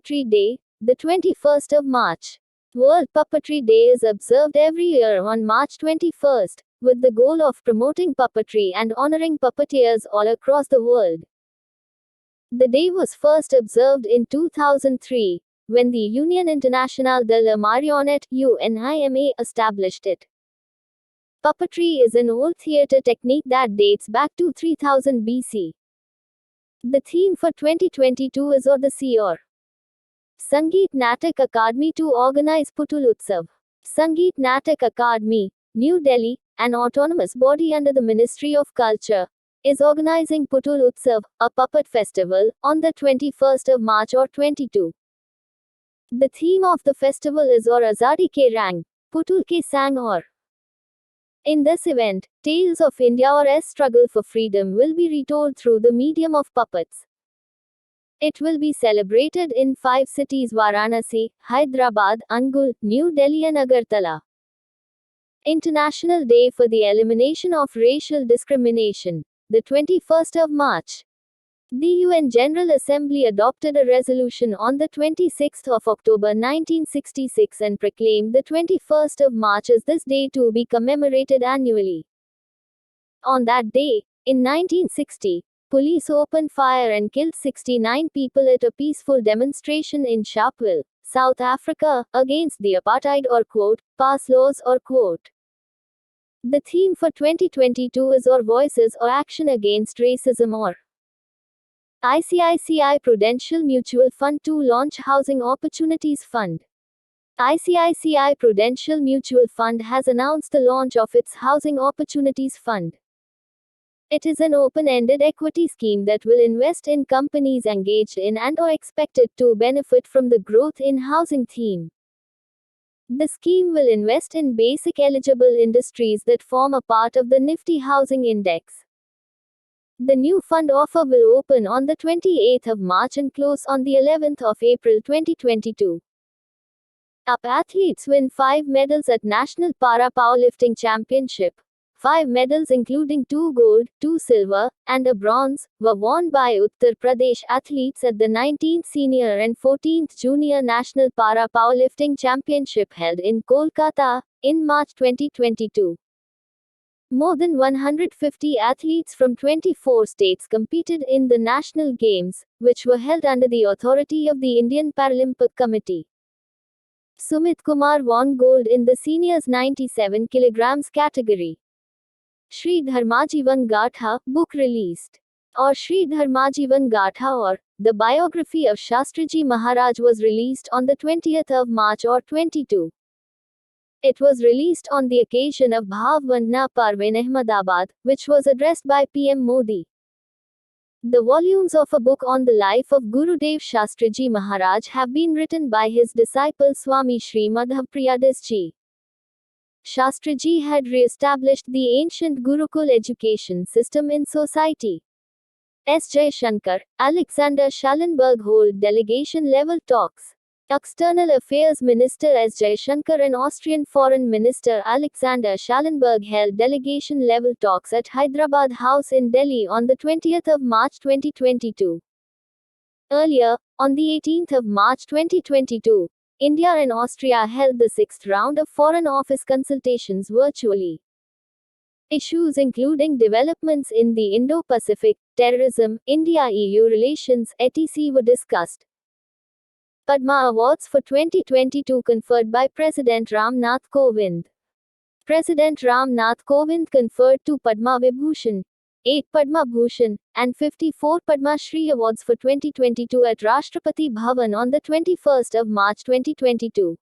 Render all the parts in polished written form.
Puppetry Day, the 21st of March. World Puppetry Day is observed every year on March 21st, with the goal of promoting puppetry and honoring puppeteers all across the world. The day was first observed in 2003, when the Union Internationale de la Marionnette (UNIMA) established it. Puppetry is an old theatre technique that dates back to 3000 BC. The theme for 2022 is Odissi or Sangeet Natak Akademi to organize Putul Utsav. Sangeet Natak Akademi, New Delhi, an autonomous body under the Ministry of Culture, is organizing Putul Utsav, a puppet festival, on the 21st of March or 22. The theme of the festival is Aur Azadi Ke Rang, Putul Ke Sang Aur. In this event, tales of India's struggle for freedom will be retold through the medium of puppets. It will be celebrated in 5 cities: Varanasi, Hyderabad, Angul, New Delhi and Agartala. International Day for the Elimination of Racial Discrimination, the 21st of March. The UN General Assembly adopted a resolution on the 26th of October 1966 and proclaimed the 21st of March as this day to be commemorated annually. On that day, in 1960, police opened fire and killed 69 people at a peaceful demonstration in Sharpeville, South Africa, against the apartheid or pass laws or . The theme for 2022 is Or Voices or Action Against Racism or ICICI Prudential Mutual Fund to launch Housing Opportunities Fund. ICICI Prudential Mutual Fund has announced the launch of its Housing Opportunities Fund. It is an open-ended equity scheme that will invest in companies engaged in and or expected to benefit from the growth in housing theme. The scheme will invest in basic eligible industries that form a part of the Nifty Housing Index. The new fund offer will open on the 28th of March and close on the 11th of April 2022. UP athletes win 5 medals at National Para Powerlifting Championship. 5 medals including 2 gold, 2 silver, and a bronze, were won by Uttar Pradesh athletes at the 19th Senior and 14th Junior National Para Powerlifting Championship held in Kolkata, in March 2022. More than 150 athletes from 24 states competed in the National Games, which were held under the authority of the Indian Paralympic Committee. Sumit Kumar won gold in the seniors 97 kg category. Shri Dharmajivan Gatha book released. Or Shri Dharmajivan Gatha or The Biography of Shastriji Maharaj was released on the 20th of March or 22. It was released on the occasion of Bhav Vandana Parv in Ahmedabad, which was addressed by PM Modi. The volumes of a book on the life of Gurudev Shastriji Maharaj have been written by his disciple Swami Sri Madhavpriyadas ji. Shastriji had re-established the ancient Gurukul education system in society. S. Jaishankar, Alexander Schallenberg hold delegation-level talks. External Affairs Minister S. Jaishankar and Austrian Foreign Minister Alexander Schallenberg held delegation-level talks at Hyderabad House in Delhi on the 20th of March 2022. Earlier, on the 18th of March 2022, India and Austria held the 6th round of Foreign Office consultations virtually. Issues including developments in the Indo-Pacific, terrorism, India-EU relations, etc. were discussed. Padma Awards for 2022 conferred by President Ram Nath Kovind. President Ram Nath Kovind conferred 2 Padma Vibhushan, 8 Padma Bhushan, and 54 Padma Shri Awards for 2022 at Rashtrapati Bhavan on the 21st of March 2022.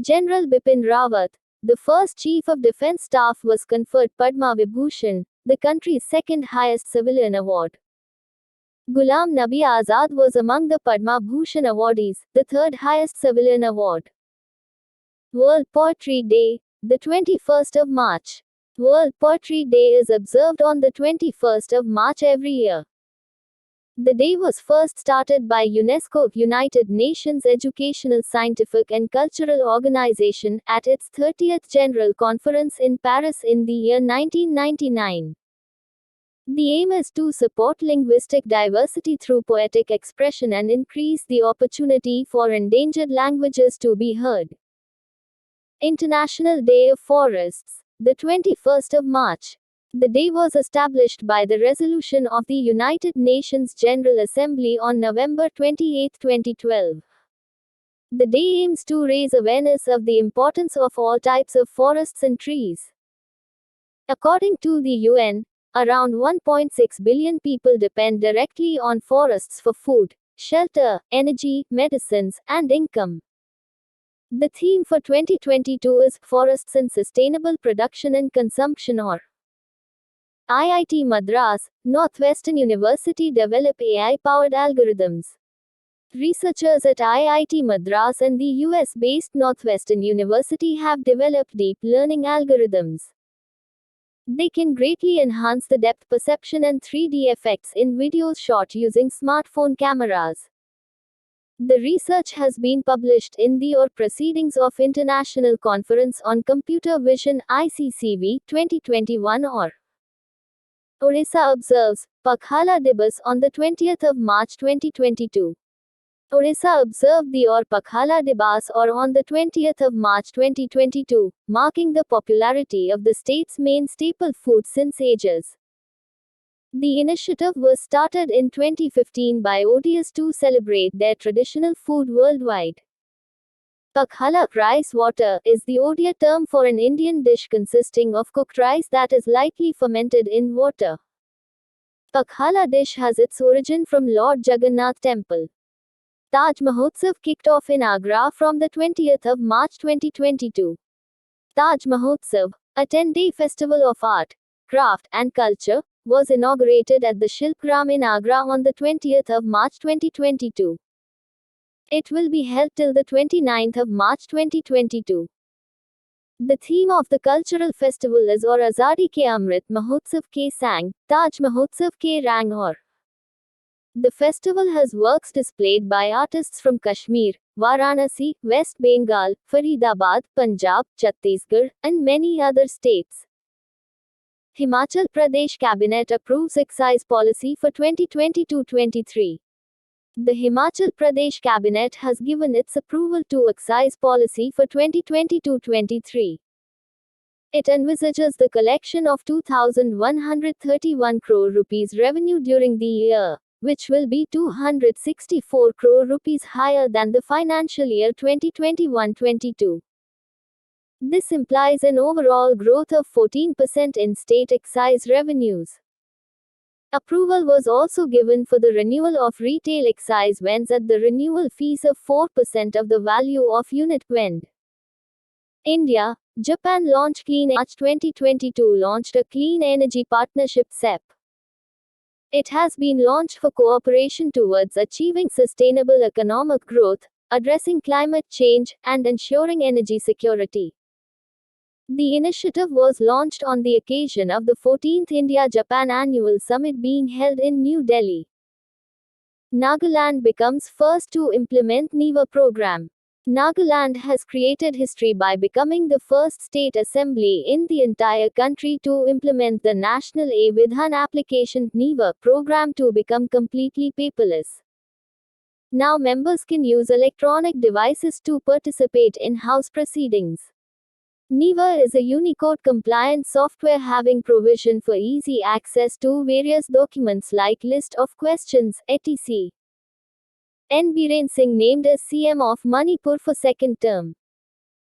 General Bipin Rawat, the first Chief of Defence Staff, was conferred Padma Vibhushan, the country's second highest civilian award. Ghulam Nabi Azad was among the Padma Bhushan awardees, the third highest civilian award. World Poetry Day, the 21st of March. World Poetry Day is observed on the 21st of March every year. The day was first started by UNESCO, United Nations Educational, Scientific and Cultural Organization, at its 30th General Conference in Paris in the year 1999. The aim is to support linguistic diversity through poetic expression and increase the opportunity for endangered languages to be heard. International Day of Forests, the 21st of March. The day was established by the resolution of the United Nations General Assembly on November 28, 2012. The day aims to raise awareness of the importance of all types of forests and trees. According to the UN, around 1.6 billion people depend directly on forests for food, shelter, energy, medicines, and income. The theme for 2022 is Forests and Sustainable Production and Consumption, or IIT Madras, Northwestern University develop AI-powered algorithms. Researchers at IIT Madras and the US-based Northwestern University have developed deep learning algorithms. They can greatly enhance the depth perception and 3D effects in videos shot using smartphone cameras. The research has been published in the Proceedings of International Conference on Computer Vision ICCV 2021 or Odisha observes Pakhala Dibas on the 20th of March 2022. Odisha observed the Pakhala Dibas on the 20th of March 2022, marking the popularity of the state's main staple food since ages. The initiative was started in 2015 by Odias to celebrate their traditional food worldwide. Pakhala, rice water, is the Odia term for an Indian dish consisting of cooked rice that is lightly fermented in water. Pakhala dish has its origin from Lord Jagannath Temple. Taj Mahotsav kicked off in Agra from the 20th of March 2022. Taj Mahotsav, a 10-day festival of art, craft, and culture, was inaugurated at the Shilpgram in Agra on the 20th of March 2022. It will be held till the 29th of March 2022. The theme of the cultural festival is Aur Azadi ke Amrit Mahotsav ke Sang, Taj Mahotsav ke Rang Aur. The festival has works displayed by artists from Kashmir, Varanasi, West Bengal, Faridabad, Punjab, Chhattisgarh, and many other states. Himachal Pradesh Cabinet approves excise policy for 2022-23. The Himachal Pradesh Cabinet has given its approval to excise policy for 2022-23. It envisages the collection of 2,131 crore rupees revenue during the year, which will be 264 crore rupees higher than the financial year 2021-22. This implies an overall growth of 14% in state excise revenues. Approval was also given for the renewal of retail excise vends at the renewal fees of 4% of the value of unit vend. India, Japan launched Clean March 2022 launched a Clean Energy Partnership CEP. It has been launched for cooperation towards achieving sustainable economic growth, addressing climate change, and ensuring energy security. The initiative was launched on the occasion of the 14th India-Japan Annual Summit being held in New Delhi. Nagaland becomes first to implement NEVA program. Nagaland has created history by becoming the first state assembly in the entire country to implement the National E-Vidhan Application (NEVA) program to become completely paperless. Now members can use electronic devices to participate in House proceedings. NEVA is a Unicode-compliant software having provision for easy access to various documents like list of questions, etc. N. Biren Singh named as CM of Manipur for second term.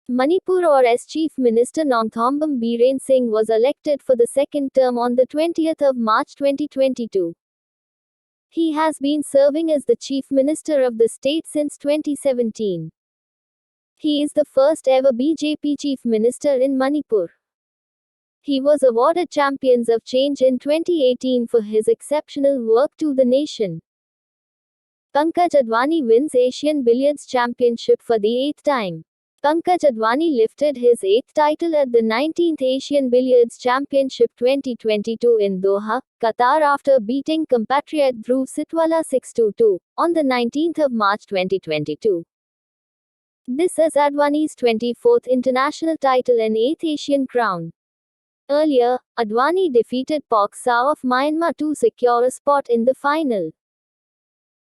Manipur or as Chief Minister Nongthombam Biren Singh was elected for the second term on the 20th of March 2022. He has been serving as the Chief Minister of the state since 2017. He is the first ever BJP Chief Minister in Manipur. He was awarded Champions of Change in 2018 for his exceptional work to the nation. Pankaj Advani wins Asian Billiards Championship for the 8th time. Pankaj Advani lifted his 8th title at the 19th Asian Billiards Championship 2022 in Doha, Qatar after beating compatriot Dhruv Sitwala 6-2 on the 19th of March 2022. This is Advani's 24th international title and 8th Asian crown. Earlier, Advani defeated Pak Sao of Myanmar to secure a spot in the final.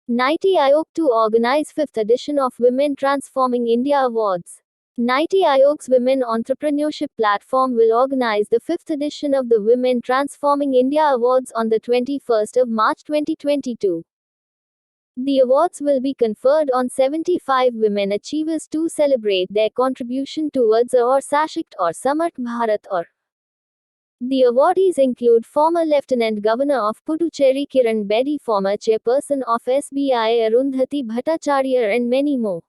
Niti Aayog to organize 5th edition of Women Transforming India Awards. Niti Aayog's Women Entrepreneurship Platform will organize the 5th edition of the Women Transforming India Awards on the 21st of March 2022. The awards will be conferred on 75 women achievers to celebrate their contribution towards or Sashakt or Samarth Bharat or. The awardees include former Lieutenant Governor of Puducherry Kiran Bedi, former Chairperson of SBI Arundhati Bhattacharya, and many more.